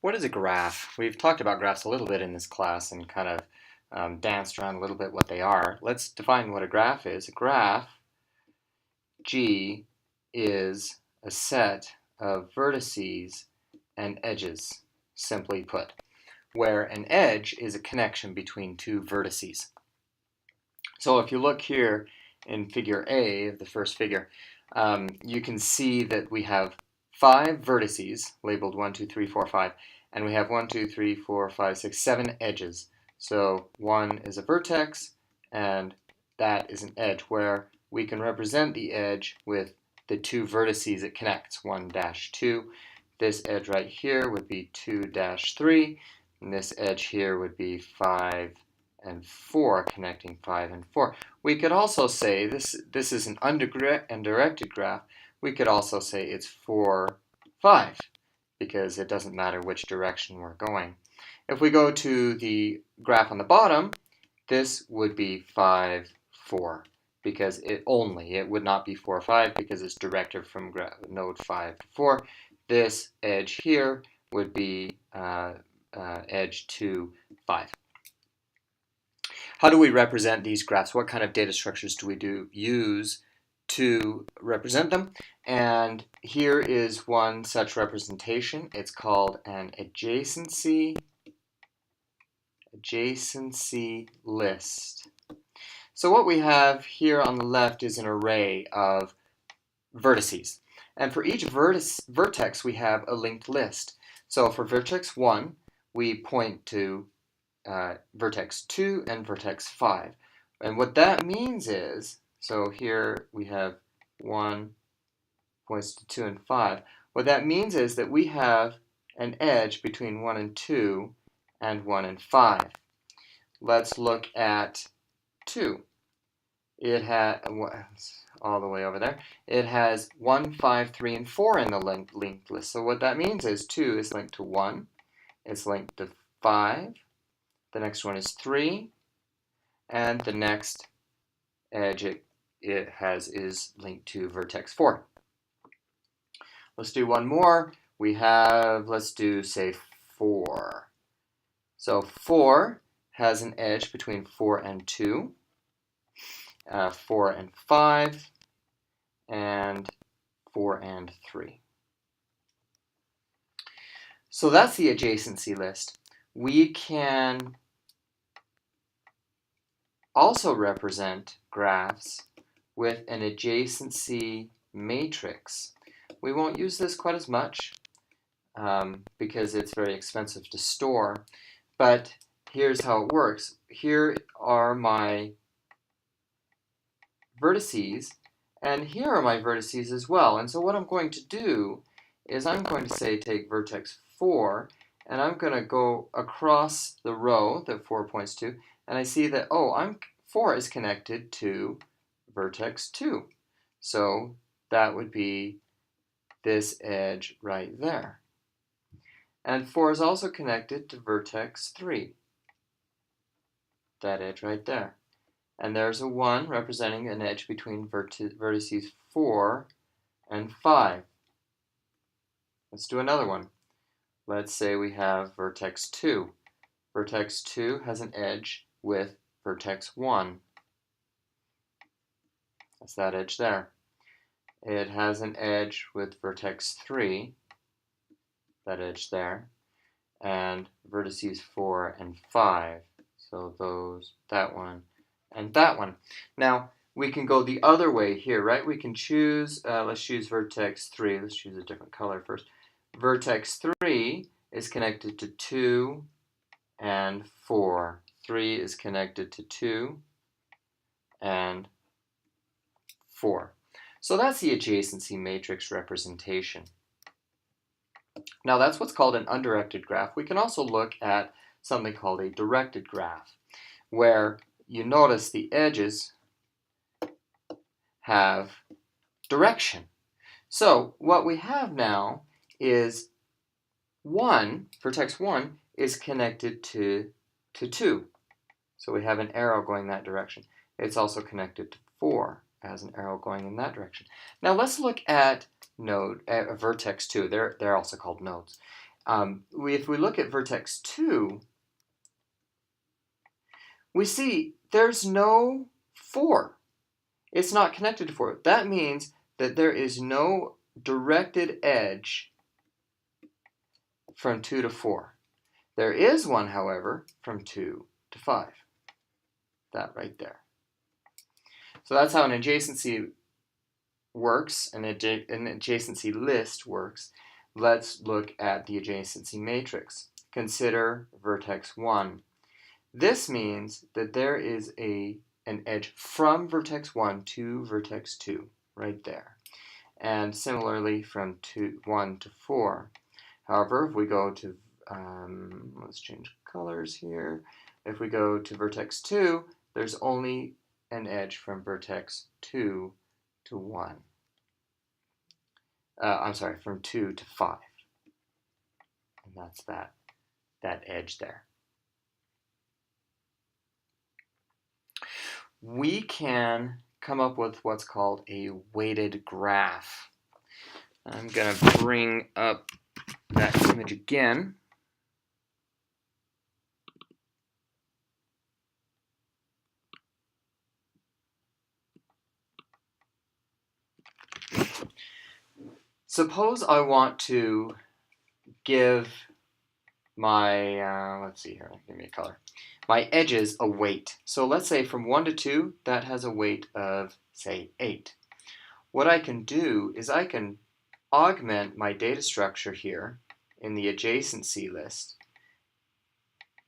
What is a graph? We've talked about graphs a little bit in this class and kind of danced around a little bit what they are. Let's define what a graph is. A graph, G, is a set of vertices and edges, simply put, where an edge is a connection between two vertices. So if you look here in figure A, the first figure, you can see that we have 5 vertices labeled 1, 2, 3, 4, 5, and we have 1, 2, 3, 4, 5, 6, 7 edges. So 1 is a vertex and that is an edge, where we can represent the edge with the 2 vertices it connects, 1 dash 2. This edge right here would be 2 dash 3, and this edge here would be 5 and 4, connecting 5 and 4. We could also say this is an undirected graph. We could also say it's 4, 5, because it doesn't matter which direction we're going. If we go to the graph on the bottom, this would be 5, 4, because it would not be 4, 5, because it's directed from node 5 to 4. This edge here would be edge 2, 5. How do we represent these graphs? What kind of data structures do we use to represent them? And here is one such representation. It's called an adjacency list. So what we have here on the left is an array of vertices. And for each vertex, we have a linked list. So for vertex 1, we point to vertex 2 and vertex 5. And what that means is, so here we have 1 points to 2 and 5. What that means is that we have an edge between 1 and 2 and 1 and 5. Let's look at 2. It has, all the way over there, it has 1, 5, 3, and 4 in the linked list. So what that means is 2 is linked to 1, it's linked to 5, the next one is 3, and the next edge it has is linked to vertex 4. Let's do one more. We have, let's do, say, 4. So 4 has an edge between 4 and 2, 4 and 5, and 4 and 3. So that's the adjacency list. We can also represent graphs with an adjacency matrix. We won't use this quite as much because it's very expensive to store, but here's how it works. Here are my vertices, and here are my vertices as well. And so what I'm going to do is I'm going to say take vertex 4, and I'm going to go across the row that 4 points to, and I see that, 4 is connected to vertex 2. So that would be this edge right there. And 4 is also connected to vertex 3, that edge right there. And there's a 1 representing an edge between vertices 4 and 5. Let's do another one. Let's say we have vertex 2. Vertex 2 has an edge with vertex 1. That's that edge there. It has an edge with vertex 3, that edge there, and vertices 4 and 5. So that one, and that one. Now, we can go the other way here, right? We can choose, let's choose vertex 3. Let's choose a different color first. Vertex 3 is connected to 2 and 4. 3 is connected to 2 and 4. So that's the adjacency matrix representation. Now that's what's called an undirected graph. We can also look at something called a directed graph, where you notice the edges have direction. So what we have now is vertex 1 is connected to 2. So we have an arrow going that direction. It's also connected to 4, as an arrow going in that direction. Now let's look at vertex 2. They're also called nodes. If we look at vertex 2, we see there's no 4. It's not connected to 4. That means that there is no directed edge from 2 to 4. There is one, however, from 2 to 5. That right there. So that's how an adjacency works, an adjacency list works. Let's look at the adjacency matrix. Consider vertex 1. This means that there is an edge from vertex 1 to vertex 2, right there. And similarly from 1 to 4. However, if we go to, let's change colors here. If we go to vertex 2, there's only an edge from vertex 2 to 1. I'm sorry, from 2 to 5. And that's that edge there. We can come up with what's called a weighted graph. I'm going to bring up that image again. Suppose I want to give my, let's see here, give me a color, my edges a weight. So let's say from 1 to 2, that has a weight of, say, 8. What I can do is I can augment my data structure here in the adjacency list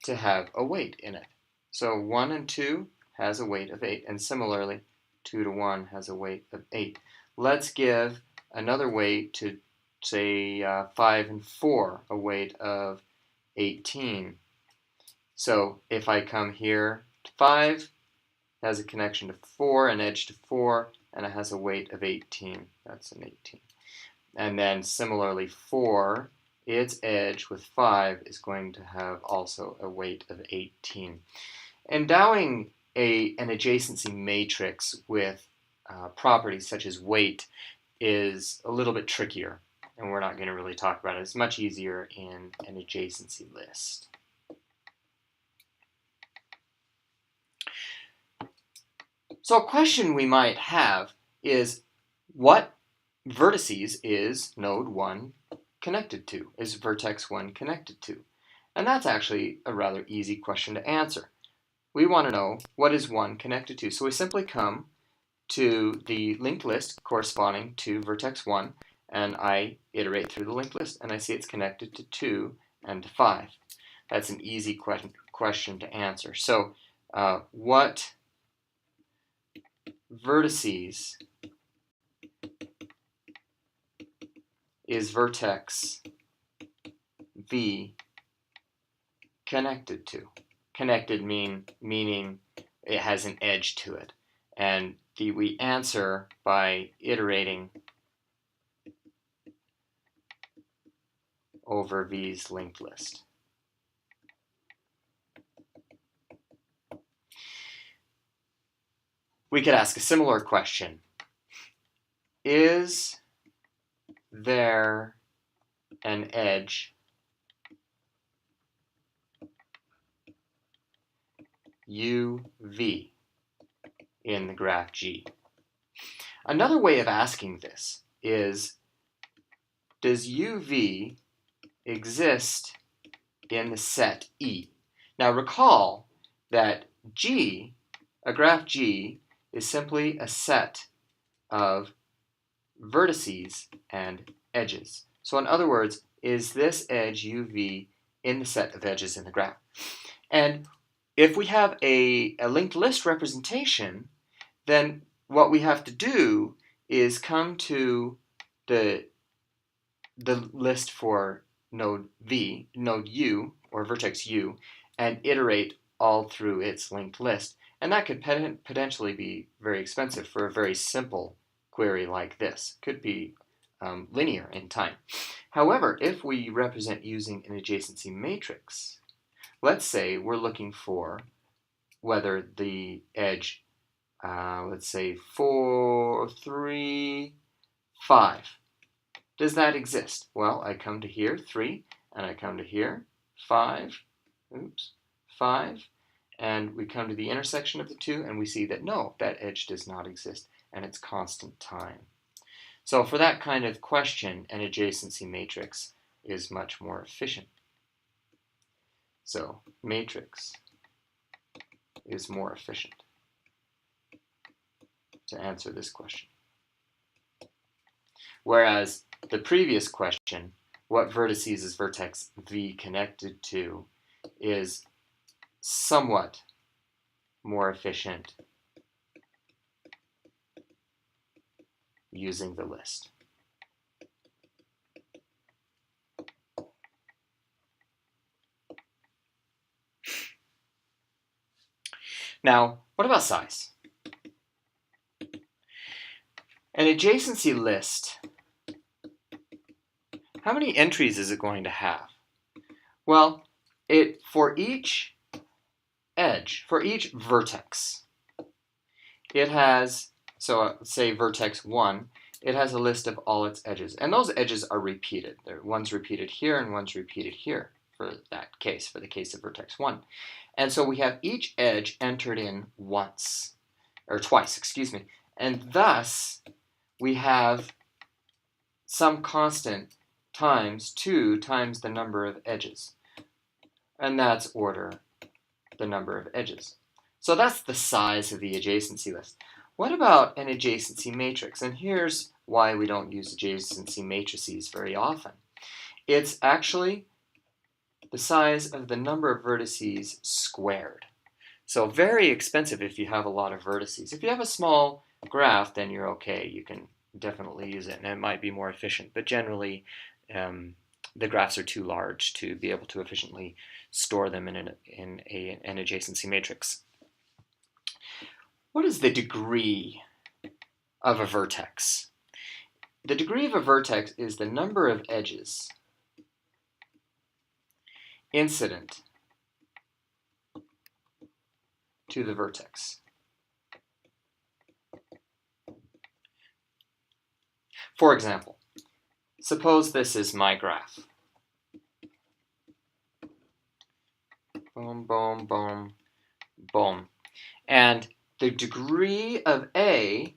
to have a weight in it. So 1 and 2 has a weight of 8, and similarly 2 to 1 has a weight of 8. Let's give another weight to, say, 5 and 4, a weight of 18. So if I come here to 5, it has a connection to 4, an edge to 4, and it has a weight of 18. That's an 18. And then similarly 4, its edge with 5 is going to have also a weight of 18. Endowing an adjacency matrix with properties such as weight is a little bit trickier, and we're not going to really talk about it. It's much easier in an adjacency list. So a question we might have is, what vertices is node 1 connected to? Is vertex 1 connected to? And that's actually a rather easy question to answer. We want to know what is 1 connected to. So we simply come to the linked list corresponding to vertex 1, and I iterate through the linked list, and I see it's connected to 2 and to 5. That's an easy question to answer. So what vertices is vertex V connected to? Connected meaning it has an edge to it. And we answer by iterating over V's linked list. We could ask a similar question. Is there an edge UV in the graph G? Another way of asking this is, does UV exist in the set E? Now recall that G, a graph G, is simply a set of vertices and edges. So in other words, is this edge UV in the set of edges in the graph? And if we have a linked list representation, then what we have to do is come to the list for node V, node U, or vertex U, and iterate all through its linked list. And that could potentially be very expensive for a very simple query like this. Could be linear in time. However, if we represent using an adjacency matrix, let's say we're looking for whether the edge, let's say 4, 3, 5, does that exist? Well, I come to here, 3, and I come to here, 5, oops, 5, and we come to the intersection of the two, and we see that no, that edge does not exist, and it's constant time. So for that kind of question, an adjacency matrix is much more efficient. So matrix is more efficient to answer this question. Whereas the previous question, what vertices is vertex V connected to, is somewhat more efficient using the list. Now, what about size? An adjacency list, how many entries is it going to have? Well, for each edge, for each vertex, it has, so say vertex 1, it has a list of all its edges. And those edges are repeated. One's repeated here and one's repeated here for that case, for the case of vertex 1. And so we have each edge entered in once, or twice, excuse me. And thus, we have some constant times 2 times the number of edges. And that's order the number of edges. So that's the size of the adjacency list. What about an adjacency matrix? And here's why we don't use adjacency matrices very often. It's actually the size of the number of vertices squared. So very expensive if you have a lot of vertices. If you have a small graph, then you're okay. You can definitely use it, and it might be more efficient. But generally, the graphs are too large to be able to efficiently store them in an adjacency matrix. What is the degree of a vertex? The degree of a vertex is the number of edges incident to the vertex. For example, suppose this is my graph. Boom, boom, boom, boom. And the degree of A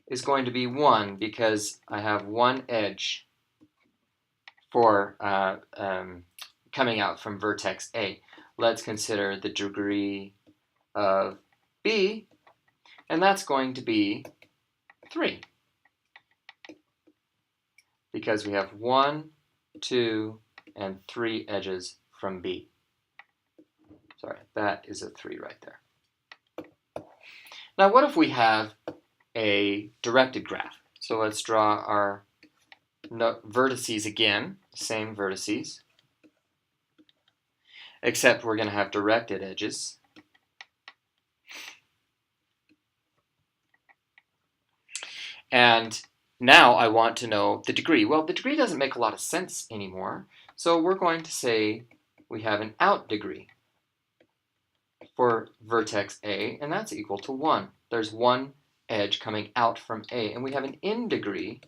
is going to be 1 because I have one edge for coming out from vertex A. Let's consider the degree of B, and that's going to be 3. Because we have 1, 2, and 3 edges from B. Sorry, that is a 3 right there. Now what if we have a directed graph? So let's draw our vertices again, same vertices, except we're going to have directed edges. And now I want to know the degree. Well, the degree doesn't make a lot of sense anymore, so we're going to say we have an out degree for vertex A, and that's equal to 1. There's one edge coming out from A, and we have an in degree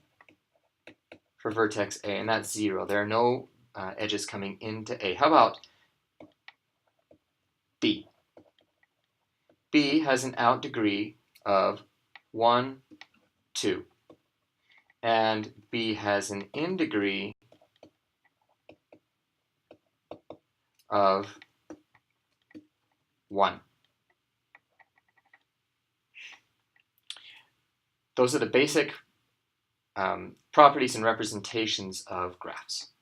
for vertex A, and that's 0. There are no edges coming into A. How about B? B has an out degree of 1, 2. And B has an in degree of 1. Those are the basic properties and representations of graphs.